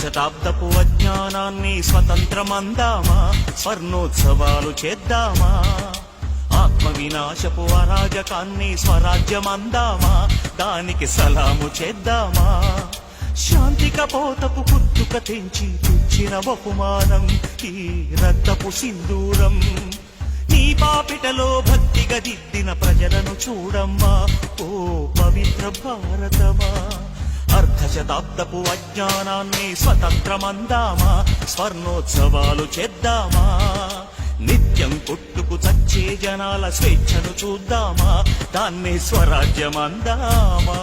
శతాబ్దపు అజ్ఞానాన్ని స్వతంత్రమందామా, స్వర్ణోత్సవాలు చేద్దామా. ఆత్మ వినాశపు అరాజకాన్ని స్వరాజ్యమందామా, దానికి సలాము చేద్దామా. శాంతి కపోతపు కుత్తుక తెంచి తెచ్చిన బహుమానం ఈ రక్తపు సింధూరం. నీ పాపిటలో భక్తిగా దిద్దిన ప్రజలను చూడమ్మా, ఓ పవిత్ర భారతమా. అర్ధశతాబ్దపు అజ్ఞానాన్ని స్వతంత్రమందామా, స్వర్ణోత్సవాలు చేద్దామా. నిత్యం కొట్టుకు చచ్చే జనాల స్వేచ్ఛను చూద్దామా, దాన్ని స్వరాజ్యమందామా.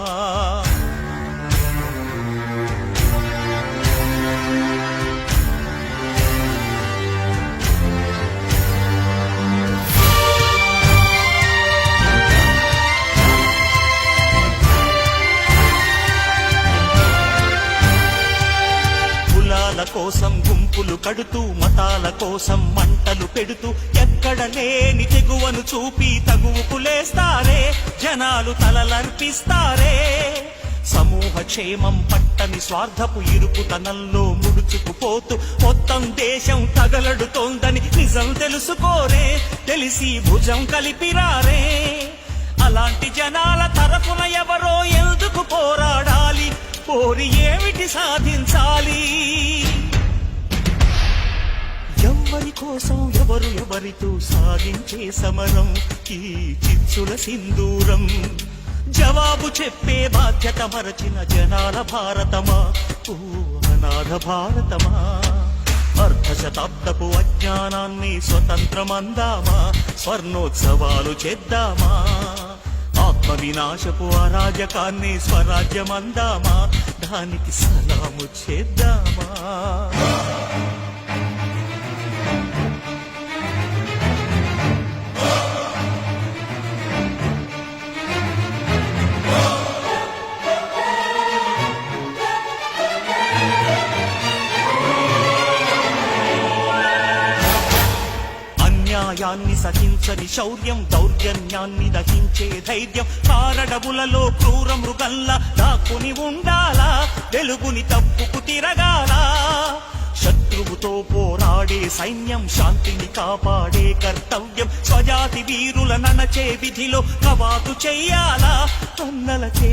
కోసం గుంపులు కడుతూ, మతాల కోసం మంటలు పెడుతూ, ఎక్కడ లేని తెగువను చూపి తగువుకు లేస్తారే, జనాలు తలలర్పిస్తారే. సమూహ క్షేమం పట్టని స్వార్థపు ఇరుకుతనంలో ముడుచుకుపోతూ మొత్తం దేశం తగలడుతోందని నిజం తెలుసుకోరే, తెలిసి భుజం కలిపిరారే. అలాంటి జనాల తరఫున ఎవరో ఎందుకు పోరాడాలి, పోరి ఏమిటి సాధించాలి. ఎవరి కోసం ఎవరితో సాగించే సమరం ఈ చిచ్చుల సింధూరం. జవాబు చెప్పే బాధ్యత మరచిన జనాల భారతమా, ఓ అనాథ భారతమా. అర్ధశతాబ్దపు అజ్ఞానాన్ని స్వతంత్రమందామా, స్వర్ణోత్సవాలు చేద్దామా. ఆత్మ వినాశపు అరాజకాన్ని స్వరాజ్యమందామా, దానికి సలాము చేద్దామా. అన్యాయాన్ని సహించని శౌర్యం, దౌర్జన్యాన్ని దహించే ధైర్యం, కారడవులలో క్రూర మృగల్లా దాక్కుని ఉండాలా, వెలుగుని తప్పుకు తిరగాలా. శత్రువుతో పోరాడే సైన్యం, శాంతిని కాపాడే కర్తవ్యం, స్వజాతి వీరుల ననచే విధిలో కవాతు చెయ్యాలా. అన్నల చేతి